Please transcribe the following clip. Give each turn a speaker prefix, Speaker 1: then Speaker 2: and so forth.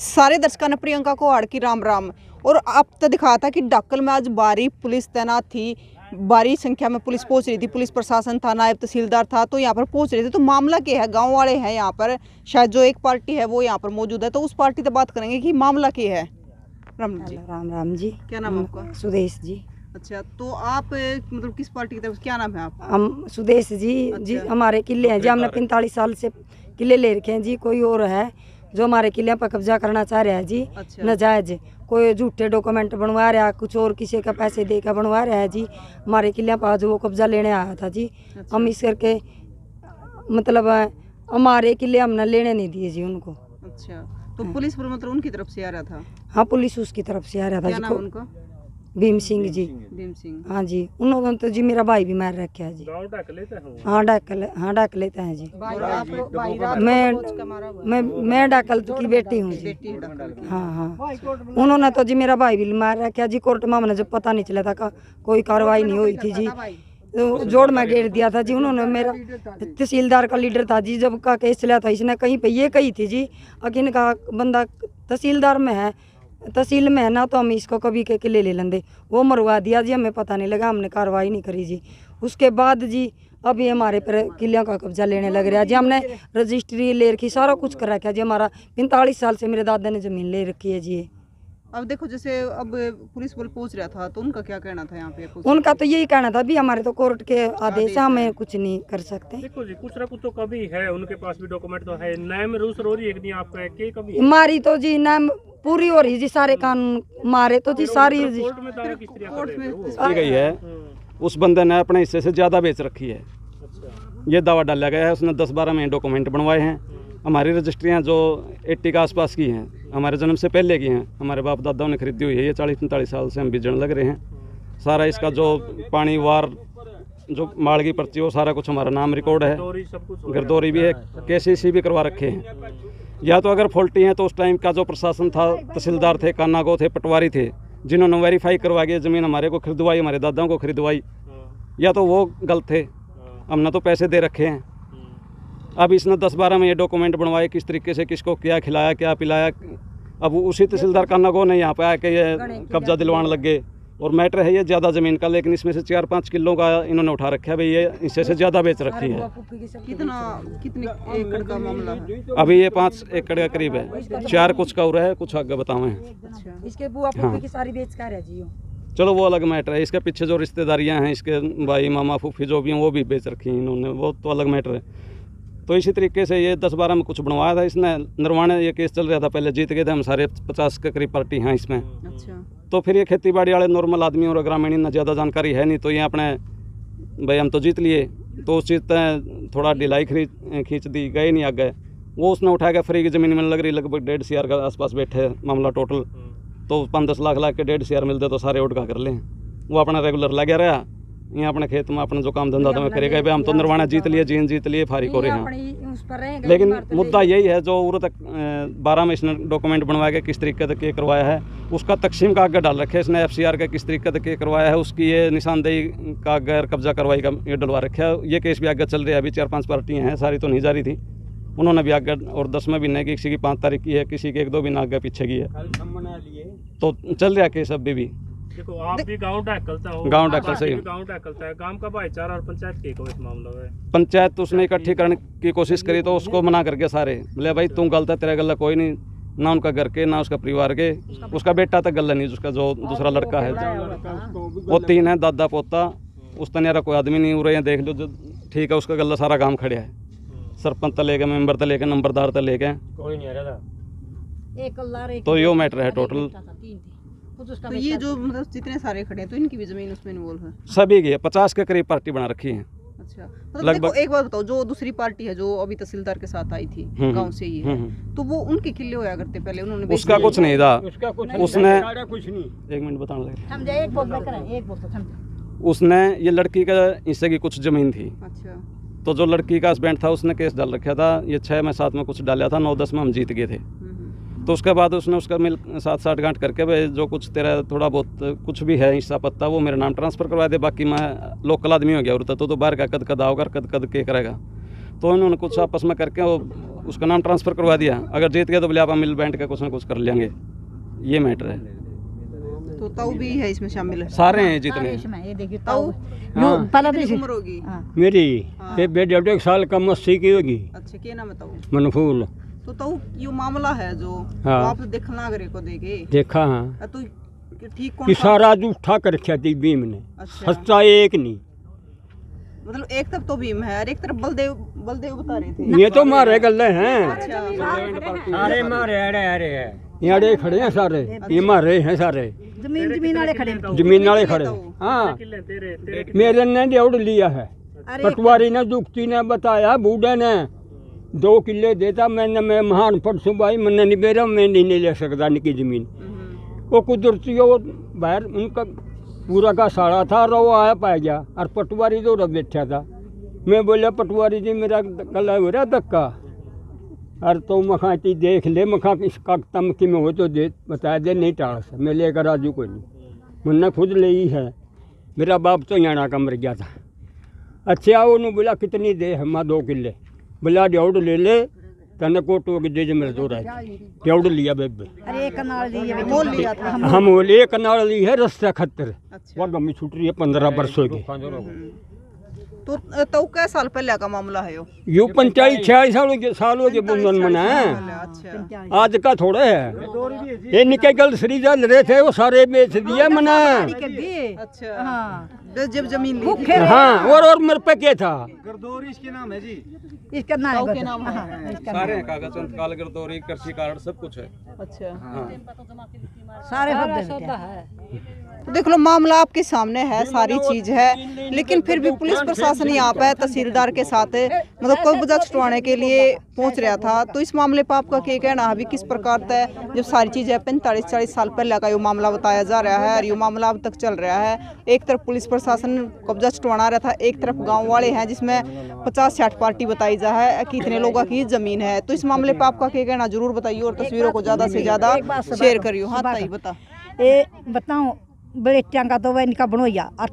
Speaker 1: सारे दर्शकों ने प्रियंका कोहाड़ की राम राम। और अब तो दिखा था कि डाकल में आज भारी पुलिस तैनात थी, भारी संख्या में पुलिस पहुंच रही थी, पुलिस प्रशासन था, नायब तहसीलदार था, तो यहाँ पर पहुंच रहे थे। तो मामला क्या है, गांव वाले हैं यहाँ पर, शायद जो एक पार्टी है वो यहाँ पर मौजूद है, तो उस पार्टी से बात करेंगे कि मामला क्या है। राम जी,
Speaker 2: राम राम जी।
Speaker 1: क्या नाम है आपका?
Speaker 2: सुदेश जी।
Speaker 1: अच्छा, तो आप मतलब किस पार्टी की तरफ, क्या नाम है आपका?
Speaker 2: हम सुदेश जी। जी हमारे किले हैं जी, हमने 45 साल से किले ले रखे हैं जी। कोई और है जो हमारे किले पर कब्जा करना चाह रहा है जी।
Speaker 1: अच्छा।
Speaker 2: नाजायज कोई झूठे डॉक्यूमेंट बनवा रहा है, कुछ और किसी का पैसे देकर बनवा रहा है जी। हमारे किले पर जो वो कब्जा लेने आया था जी।
Speaker 1: अच्छा।
Speaker 2: हम इस करके मतलब हमारे किले हमने लेने नहीं दिए जी उनको।
Speaker 1: अच्छा, तो पुलिस पर मतलब उनकी तरफ से आ रहा था?
Speaker 2: हाँ, पुलिस उसकी तरफ से आ रहा था
Speaker 1: क्या
Speaker 2: जी।
Speaker 1: नाम उनका?
Speaker 2: भीम सिंह जी।
Speaker 1: भीम सिंह।
Speaker 2: हाँ जी, उन्होंने तो जी मेरा भाई भी मार रखा है जी। हाँ, डाक लेते हैं जी।
Speaker 1: और आप
Speaker 2: मैं डाकल की बेटी हूँ जी।
Speaker 1: बेटी है डाकल की।
Speaker 2: हाँ हाँ, उन्होंने तो जी मेरा भाई भी मार रखा जी। कोर्ट में हमने जब पता नहीं चला था कोई कार्रवाई नहीं हुई थी जी, तो जोड़ में घेर दिया था जी उन्होंने। मेरा तहसीलदार का लीडर था जी, जब का केस चला था इसने कहीं पे ये कही थी जी, अकिन का बंदा तहसीलदार में है, तहसील में है ना, तो हम इसको कभी के किले ले लेंगे। वो मरवा दिया जी, हमें पता नहीं लगा, हमने कार्रवाई नहीं करी जी। उसके बाद जी अब ये हमारे पर किलियों का कब्जा लेने लग रहा है जी। हमने रजिस्ट्री ले रखी, सारा कुछ कर रखा है जी। हमारा 45 साल से मेरे दादा ने ज़मीन ले रखी है जी।
Speaker 1: अब देखो, जैसे अब पुलिस बल पहुंच रहा था, तो उनका क्या कहना था यहाँ पे?
Speaker 2: उनका तो यही कहना था भी हमारे तो कोर्ट के आदेश है, हमें कुछ नहीं कर सकते।
Speaker 3: देखो जी, कुछ ना कुछ तो कभी है, उनके पास भी डॉक्यूमेंट तो है। नाम रूस रोरी एक नहीं आपका है कि कभी
Speaker 2: हमारी तो जी नाम पूरी हो रही जी, सारे कानून मारे तो जी सारी
Speaker 3: कोर्ट में दावा किस तरह
Speaker 1: कोर्ट में
Speaker 4: की गई है। उस बंदे ने अपने हिस्से से ज़्यादा बेच रखी है, ये दावा डाला गया है। उसने 10-12 में डॉक्यूमेंट बनवाए हैं। हमारी रजिस्ट्रियाँ जो 80 के आसपास की हैं, हमारे जन्म से पहले की हैं, हमारे बाप दादाओं ने खरीदी हुई है। ये 40-45 साल से हम बीजण लग रहे हैं। सारा इसका जो पानी वार जो माल की पर्ची, वो सारा कुछ हमारा नाम रिकॉर्ड है। गिरदौरी भी है, KCC भी करवा रखे हैं। या तो अगर फॉल्टी हैं तो उस टाइम का जो प्रशासन था, तहसीलदार थे, कानागो थे, पटवारी थे, जिन्होंने वेरीफाई करवा के ज़मीन हमारे को खरीदवाई, हमारे दादाओं को खरीदवाई, या तो वो गलत थे। हमने तो पैसे दे रखे हैं। अब इसने 10-12 में ये डॉक्यूमेंट बनवाए, किस तरीके से किसको क्या खिलाया क्या पिलाया। अब उसी तहसीलदार कानागो ने यहाँ पे आके ये कब्जा दिलवाने लग गए। और मैटर है ये ज़्यादा ज़मीन का, लेकिन इसमें से 4-5 किलो का इन्होंने उठा रखा है भाई, ये इससे से ज़्यादा बेच रखी है।
Speaker 1: कितने एकड़ का मामला है?
Speaker 4: अभी ये 5 एकड़ के करीब है। 4 कुछ का उरा है, कुछ आगे बतावे।
Speaker 1: अच्छा।
Speaker 2: इसके बुआ फूफी की सारी बेच कर है जी।
Speaker 4: चलो वो अलग मैटर है। इसके पीछे जो रिश्तेदारियां हैं, इसके भाई मामा फूफी जो भी हैं, वो भी बेच रखी हैं इन्होंने, वो तो अलग मैटर है। तो इसी तरीके से ये 10-12 में कुछ बनवाया था इसने। निर्वाणे ये केस चल रहा था, पहले जीत गए थे हम सारे। 50 के करीब पार्टी हैं इसमें।
Speaker 1: अच्छा।
Speaker 4: तो फिर ये खेती बाड़ी वाले नॉर्मल आदमी और ग्रामीण इतना ज़्यादा जानकारी है नहीं, तो ये अपने भाई हम तो जीत लिए, तो उस चीज़ पर थोड़ा ढिलाई खींच दी, गए नहीं आगे। वो उसने उठा के फ्री की ज़मीन मिलने लग रही, लगभग 1.5 CR के आसपास बैठे मामला टोटल। तो 5-10 लाख के 1.5 CR मिलते तो सारे उठा कर लें। वो अपना रेगुलर लगे रहा, यहाँ अपने खेत में अपना जो काम धंधा तो मैं करेगा भाई, हम तो निर्वाणा जीत लिए, जीत लिए, फारिग हो रहे हैं। लेकिन मुद्दा यही है जो उर तक 12 में इसने डॉक्यूमेंट बनवा के किस तरीके से करवाया है, उसका तकसीम का आगे डाल रखे है इसने। FCR का किस तरीके से करवाया है, उसकी ये निशानदेही का गैर कब्जा कार्रवाई का ये डलवा रखा है। ये केस भी आगे चल रहा है। अभी 4-5 पार्टियाँ हैं, सारी तो नहीं जा रही थी, उन्होंने भी आगे। और 10 में भी नहीं, किसी की 5 तारीख की है, किसी की 1-2 भी आगे पीछे की है, तो चल रहा केस अभी भी।
Speaker 3: देखो, आप भी गांव ढाकलता हो,
Speaker 4: गांव ढाकल से
Speaker 3: गांव ढाकलता है। गांव का भाईचारा और पंचायत के को इस मामले में
Speaker 4: पंचायत तो उसने इकट्ठी करने की कोशिश करी, तो उसको मना करके सारे बोले भाई तू गलत है, तेरा गला कोई नहीं, ना उनका घर के ना उसका परिवार के, उसका बेटा तक गला नहीं, उसका जो दूसरा लड़का है वो 3 है, दादा पोता, उस तनियारा कोई आदमी नहीं। उरे देख लो जो ठीक है, उसका गला सारा काम खड़ा है। सरपंच तक लेके, मेंबर तक लेके, नंबरदार तक लेके,
Speaker 3: कोई नहीं रहता।
Speaker 4: तो यो मैटर है टोटल।
Speaker 1: तो ये जो मतलब जितने सारे खड़े हैं, तो इनकी भी जमीन उसमें इन्वॉल्व है?
Speaker 4: सभी की है। 50 के करीब पार्टी बना रखी है।
Speaker 1: अच्छा, मतलब देखो, एक बात बताओ, जो दूसरी पार्टी है जो अभी तहसीलदार के साथ आई थी गांव से ही है, तो वो उनके किले होया करते पहले, उन्होंने
Speaker 4: उसका कुछ नहीं था। उसने
Speaker 3: कुछ नहीं,
Speaker 4: 1 मिनट बताने लगे। उसने ये लड़की का हिस्से की कुछ जमीन थी।
Speaker 1: अच्छा।
Speaker 4: तो जो लड़की का हस्बैंड था उसने केस डाल रखा था। ये 6 में 7 में कुछ डाला था, 9-10 में हम जीत गए थे। तो उसके बाद उसने उसका मिल 7-8 गांठ करके भाई जो कुछ तेरा थोड़ा बहुत कुछ भी है हिस्सा पत्ता, वो मेरे नाम ट्रांसफ़र करवा दे, बाकी मैं लोकल आदमी हो गया। और तो बाहर का कद कद आओगा, कद कद के करेगा। तो इन्होंने कुछ आपस में करके वो उसका नाम ट्रांसफ़र करवा दिया, अगर जीत गया तो बोले आप मिल बैठ के कुछ ना कुछ कर लेंगे। ये मैटर है।
Speaker 1: तो ताऊ भी है इसमें शामिल है?
Speaker 4: सारे हैं जितने।
Speaker 5: ये देखिए
Speaker 1: ताऊ
Speaker 5: हाँ। पहले
Speaker 1: कितनी
Speaker 5: तो
Speaker 1: उम्र होगी?
Speaker 6: मेरी
Speaker 1: हाँ।
Speaker 6: ये 1.5 साल कम 80 की होगी।
Speaker 1: अच्छा, क्या नाम है ताऊ?
Speaker 6: मनफूल
Speaker 1: तो ताऊ यो मामला है जो
Speaker 6: हाँ।
Speaker 1: तो आप देखना अगर को देखे
Speaker 6: देखा हाँ
Speaker 1: तो ठीक कौन
Speaker 6: कि
Speaker 1: था?
Speaker 6: सारा उठा कर रखा थी भीम ने,
Speaker 1: अच्छा,
Speaker 6: सच्चा एक नहीं।
Speaker 1: मतलब एक तरफ तो भीम है और एक तरफ बलदेव बलदेव बता रहे थे।
Speaker 6: ये तो मारे गले हैं,
Speaker 1: अच्छा,
Speaker 6: सारे मारे अड़े ये अड़े खड़े हैं सारे, ये मारे हैं सारे,
Speaker 5: जमीन वाले खड़े हैं।
Speaker 6: जमीन वाले खड़े। हाँ
Speaker 3: किले तेरे
Speaker 6: मेरे ने डेढ़ लिया है,
Speaker 5: अरे
Speaker 6: पटवारी ने दुखती ने बताया, बूढ़े ने 2 किले देता, मैंने मैं महान परसों भाई मैंने नहीं बेरा, मैं नहीं ले सकता निकी जमीन। वो कुदरती वो बाहर उनका पूरा का साड़ा था, रो आया पा गया और पटवारी तो रब बैठा था। मैं बोला पटवारी जी मेरा गला हो रहा धक्का, और तो मखा ती देख ले, मखा इस कागतम की में हो तो दे बता दे, नहीं टाल से मैं लेकर आजू कोई नहीं, मैंने खुद ले ही है। मेरा बाप तो यहाँ का मर गया था। अच्छा उन्होंने बोला कितनी दे, हम 2 किले, बोला 1.5 ले ले, तने कोटो के दे मेरे 2 राय 1.5 लिया बेबे।
Speaker 5: अरे एक कनाल दी है
Speaker 1: मोल लिया था।
Speaker 6: हम बोले कनाल ली है रस्ता खतर,
Speaker 1: अच्छा,
Speaker 6: वह गमी छूट रही है 15 वर्षों की।
Speaker 1: तो ताऊ कै साल पहले का मामला है यो?
Speaker 6: यू 45-46 सालों के बंधन मना है,
Speaker 1: अच्छा,
Speaker 6: आज का थोड़े है। ये निके गल श्री जल रहे थे वो सारे बेच दिया मना।
Speaker 1: अच्छा,
Speaker 5: हाँ
Speaker 1: जब जमीन ली थी।
Speaker 5: भूखे
Speaker 6: हाँ और मेरे पे क्या था,
Speaker 5: इसका नाम
Speaker 1: ताऊ
Speaker 5: है
Speaker 1: के नाम है?
Speaker 4: सारे हैं, कागज काल गिरदौरी कृषि कार्ड सब कुछ है।
Speaker 1: अच्छा,
Speaker 5: सारे सब है।
Speaker 1: तो देख लो मामला आपके सामने है, सारी चीज है, लेकिन फिर भी पुलिस प्रशासन यहाँ पे तहसीलदार के साथ मतलब कब्जा छुड़वाने के लिए पहुंच रहा था। तो इस मामले पर आपका क्या कहना है? अभी किस प्रकार से जब सारी चीजें 45-40 साल पहले का ये मामला बताया जा रहा है और ये मामला अब तक चल रहा है। एक तरफ पुलिस प्रशासन कब्जा छुड़वाना रहा था, एक तरफ गाँव वाले हैं जिसमें 50-60 पार्टी बताई जा है कि इतने लोगों की जमीन है। तो इस मामले पर आपका क्या कहना जरूर बताइए और तस्वीरों को ज्यादा से ज्यादा शेयर करियो। हाँ ताई बता।
Speaker 5: ये बताऊं बड़े का तो वह इनका बनोया और